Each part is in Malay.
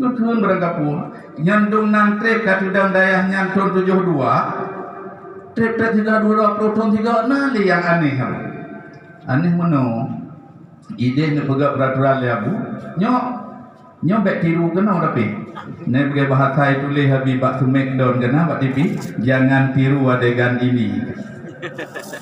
Kekun berangkapun nyandung nang trip kat udang dayah nyantun 72 trip kat 32 proton 3 nali yang aneh aneh meno ide ni pegak peraturan le abu nyok bek tiru kena tapi ne bagai bahasa itu le habis bak semek down kena bak tipi jangan tiru adegan ini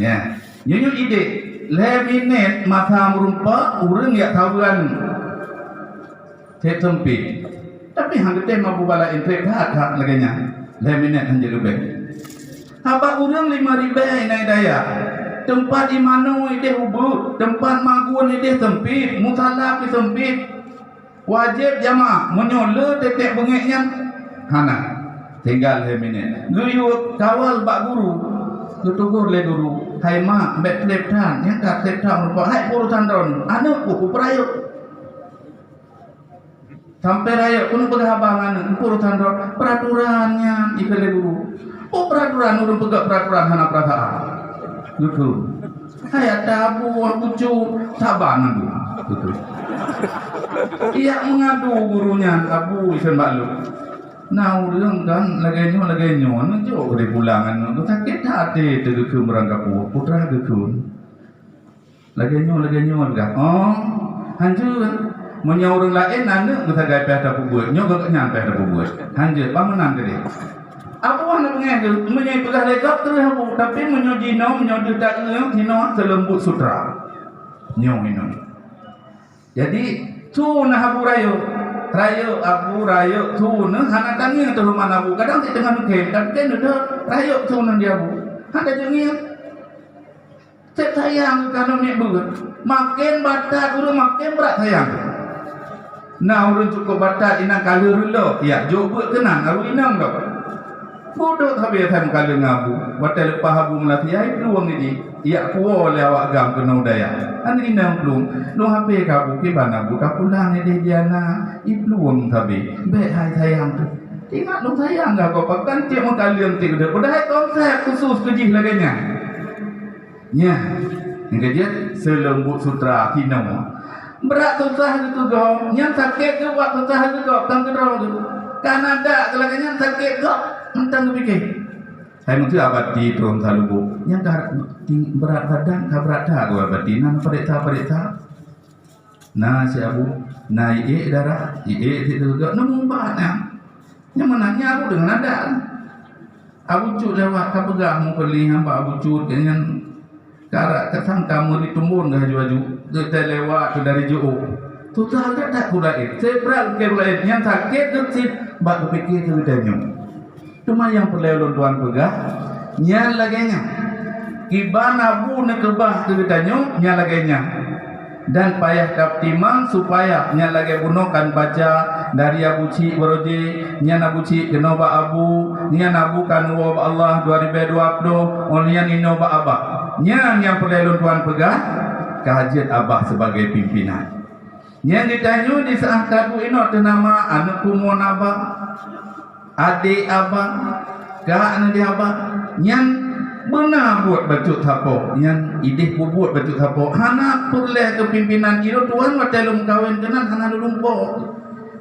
ya nyok ide le minit mata merumpa urang ya tahuan sempit tapi hang gede mampu bala intrik hak laganya le minit hanje lebih apa urang 5.000 naik daya tempat di mana ide hubur tempat magun ide sempit musalaf sempit wajib jamaah menyola tetek bengeknya hana tinggal le minit guyuk kawal bak guru tutur le guru hai mak bet klep tan yang kat klep tan rupa hai urusan ron anu ku perayuk sampai raya pun berhabangan urusan peraturannya ikale guru peraturan urang pegak peraturan hana perasaan gitu hayat tabu bucu saban gitu iya mengadu gurunya abu isen balu nah urang kan lagenyo njo dari pulangan sakit hati tegeke merangkap putra gekun lagenyo enggak hancur punya orang lain nana kita gaya pada buat nyok nyampe pada buat hanjir bangunan gede apa nak pengen menyai pegah lekap terus aku tapi menyuji no menyuji tak tino selembut sutra nyong ini jadi tu nah abu rayo abu rayo tu nah hana tangi atau rumah abu kadang di tengah nuke tapi kan udah rayo tu nah dia abu ada jengi cek sayang kalau ni buat makin batat guru makin berat sayang. Nah urang cukup batat inang kala relo ya jobut kenang aru inang dak bodoh habis tham kala ngabu batal lepas habu melatih ai peluang ni ya kuo le awak gam kena daya an inang pelung no hape ka bu ke bana bu ka pulang ni dia na i peluang tabe be hai sayang tu ingat lu sayang enggak kau pakan tiap kalian tik dah udah konsep khusus kejih laganya nya ngejet selembut sutra tino berat susah gitu go yang sakit ke buat susah gitu go tang kedau gitu Kanada kelakanya sakit go entang pikir saya mesti abadi turun salubu yang berat badan ka berat dah go abadi nan periksa nah si abu nah darah itu go nemu banyak yang menanya aku dengan ada abu cut lewat ka pegang mu perli hamba abu cut dengan karak ketang kamu ditumbun dah haju-haju kita lewat dari jauh tu tak ada kulain sebral ke kulain yang sakit kecil bak berfikir ke danyo cuma yang perlu tuan pegah nya laganya kibana bu ne kebah ke danyo nya laganya dan payah kaptimang supaya nya lagi bunokan baca dari abu ci beroje nya nabu ci genoba abu nya nabu kan wa Allah 2020 onian inoba abah nya yang perlu tuan pegah kehajat abah sebagai pimpinan yang ditanya di saat kadu ino nama anak kumon abah adik abah gak di abah yang benar buat bacut tapo yang idih buat bacut tapo hana perlu kepimpinan itu tuan wadelum kawin kenan hana lumpo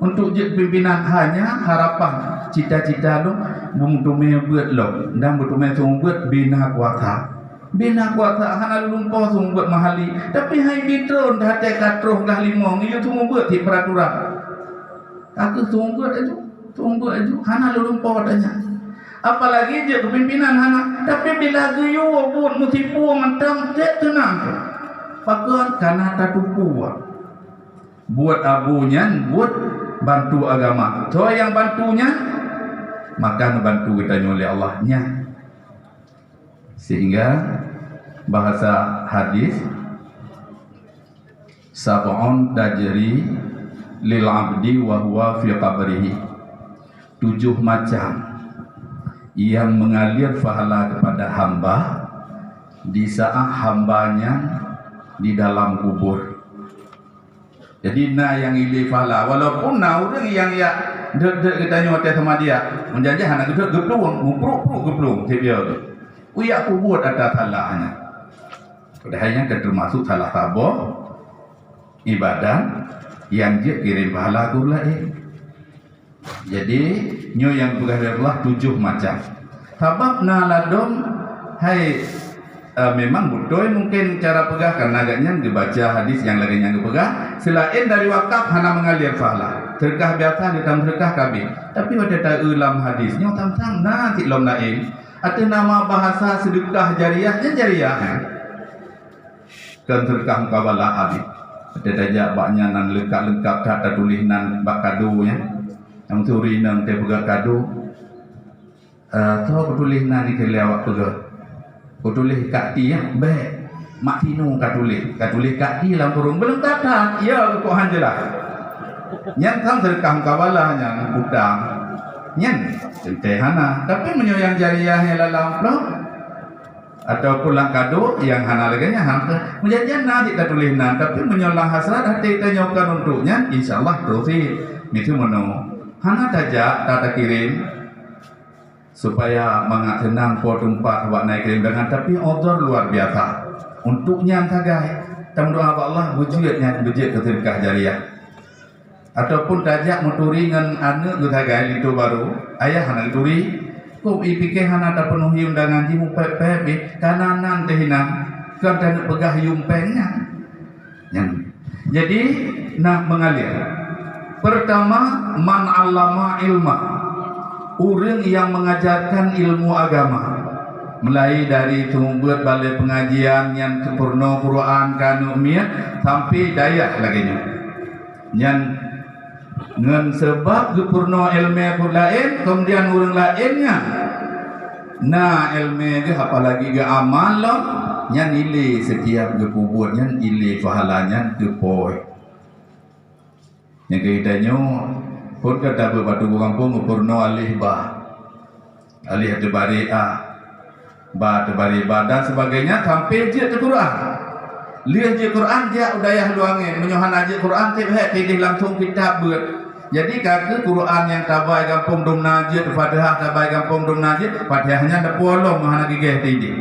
untuk je pimpinan hanya harapan cita-cita lu bung tume buat lo dan butume buat bina kuasa bina kuasa hana lumpo buat mahali tapi hai bitron dah te katroh dah limong itu semua buat di peraturan aku buat itu hana lumpo katanya apalagi je kepimpinan hana tapi bila geyo buat mutipu mentang tak tenang pakon kana tatupu buat abunya buat bantu agama so yang bantunya maka bantu kita oleh Allahnya sehingga bahasa hadis sab'un dajri lil abdi wa huwa fi qabrihi 7 macam yang mengalir pahala kepada hamba di saat hambanya di dalam kubur. Jadi na yang ili pahala walaupun na orang yang ya dek kita nyote sama dia menjanji hana gedek geplung mupruk geplung dia tu uyak kubur ada salahnya padahalnya termasuk salah sabo ibadah yang dia kirim pahala ku lain Jadi nyo yang pegah dari Allah 7 macam. Sabab na ladom hai memang betul mungkin cara pegah karena agaknya dibaca hadis yang lain yang pegah selain dari wakaf hana mengalir pahala sedekah biasa di dalam sedekah kabeh tapi pada tahu dalam hadisnya tentang nanti lom lain ada nama bahasa sedekah jariyahnya jariyah kan sedekah mukabalah habis ada tajak baknya nan lengkap tak tulis nan bak kado ya yang turi nang te pegah kado tu tulis nan ni kelewat pegah tulis kat ti ya baik mak tino kat tulis kat ti dalam kurung belum kata ya kok hanjelah nyan tham sedekah mukabalah yang utang nyan hana tapi menyoyang jariyahnya dalam plot ataupun lang kado yang hana laganya hamka menjadian nanti tak tulis nan tapi menyolang hasrat hati kita nyokan untuknya insyaallah terus itu meno hana tajak tak kirim supaya mangat tenang po tempat awak naik kirim dengan tapi order luar biasa untuknya tagai tam doa Allah wujudnya wujud sedekah jariyah ataupun tajak muturi ngan anu tagai itu baru ayah hana turi ko ipike hana tak penuhi undangan ji mupep-pep kananan teh hina kan dan pegah yumpengnya jadi nak mengalir pertama man allama ilma orang yang mengajarkan ilmu agama mulai dari tumbuh balai pengajian yang sempurna Quran kanu miat sampai daya lagi yang ngan sebab sempurna ilmu lain kemudian orang lainnya nah ilmu ke apalagi ke amal yang nilai setiap ke kubur yang nilai pahalanya ke poin yang kaitannya pun kata berbatu kampung purno alih hati bari dan sebagainya sampai dia ke Quran lihat je Quran dia udayah luangin menyohan aja Quran tidak langsung kitab buat jadi kata Quran yang tabai kampung dum najid Fatihah tabai kampung dum najid Fatihahnya ada polong mahana gigih tidi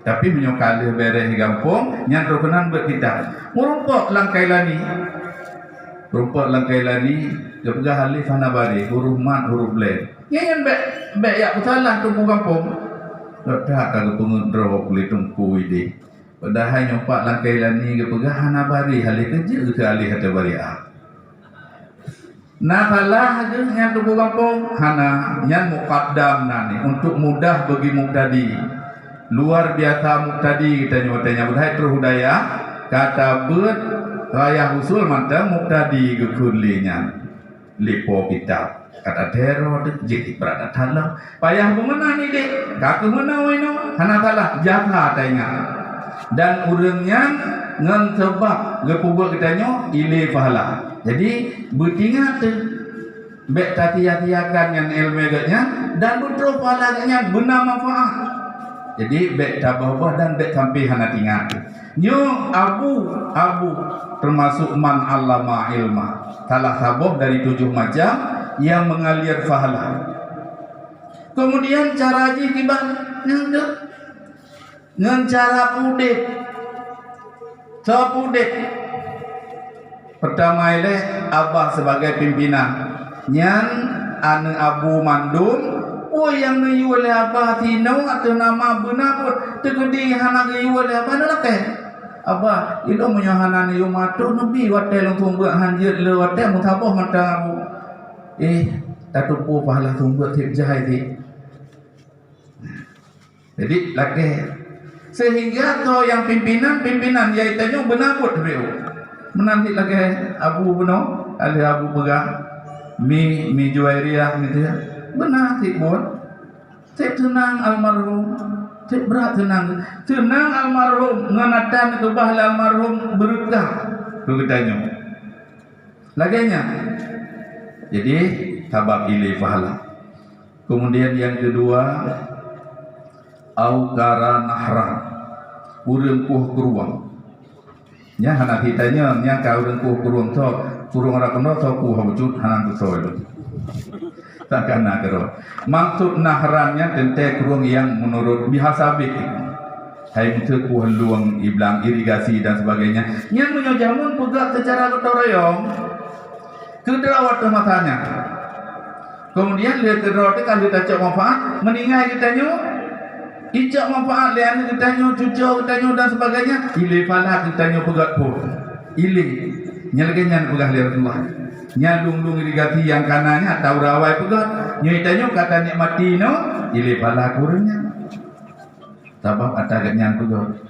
tapi menyokali bereh kampung yang terkenan buat kitab merumpok langkai lani Jepga halif hana bari huruf mat huruf len nyen be ya salah tumpu kampung tak kagak pengudro kulit tumpu ide padahal nyopak langkai lani jepga hana bari halif kerja ke alih hata bari nah salah aja yang tumpu kampung hana yang muqaddam nani untuk mudah bagi muqtadi luar biasa muqtadi kita nyotanya budaya terhudaya kata bet raya usul mantap muqtadi kekurlinya lipo kitab kata teror jadi berada dalam payah mengenal ni dek kaku menau ino hana salah jaga tanya dan urangnya ngan sebab gepubuk kitanya ile pahala jadi betingat bek tatiakan yang ilmu agaknya dan betul pahalanya guna manfaat jadi bek tabah dan bek sampai hana tinggal nyo abu termasuk man allama ilma salah sabuh dari 7 macam yang mengalir pahala kemudian cara haji tiba dengan cara pudik pertama ile abah sebagai pimpinan yang anu abu mandum yang ngayu oleh abah tinau atau nama benar pun tegedi hana ngayu oleh abah adalah Abah, itu menyohanan yang matu nabi watai long tumbuk hanjir le watai mutabah mata abu. Tak tupu pahala tumbuk tip jahai ti. Jadi lagi sehingga to yang pimpinan iaitannya benabut beliau. Menanti lagi abu beno, ada abu pegang mi juwairiyah gitu ya. Benar ti buat. Tip tenang almarhum. Berat tenang almarhum nganatan itu bahla almarhum berkah begitu laginya jadi sabab ilai pahala kemudian yang kedua aukara nahran urang kuh keruang nya hana hitanya nya ka urang kuh keruang to kurung ora kono to kuh wujud hanan tu itu takkan nak kero. Maksud nahrannya tentang kurung yang menurut bihasabi. Hai itu kuah luang iblang irigasi dan sebagainya. Yang menyojamun pegak secara gotong royong. Kedrawat matanya. Kemudian dia kedua tu kalau kita cak manfaat, meninggal kita nyu, icak manfaat lian kita nyu, cucu kita nyu dan sebagainya. Ile pala kita nyu pegat pun, ile nyalgenyan pegah lian Allah. Nyalung-lung irigati yang kanannya tahu rawai pegat, nyu kita nyu kata nikmati no, ile pala kurangnya. Sabab ada ganyan pegat.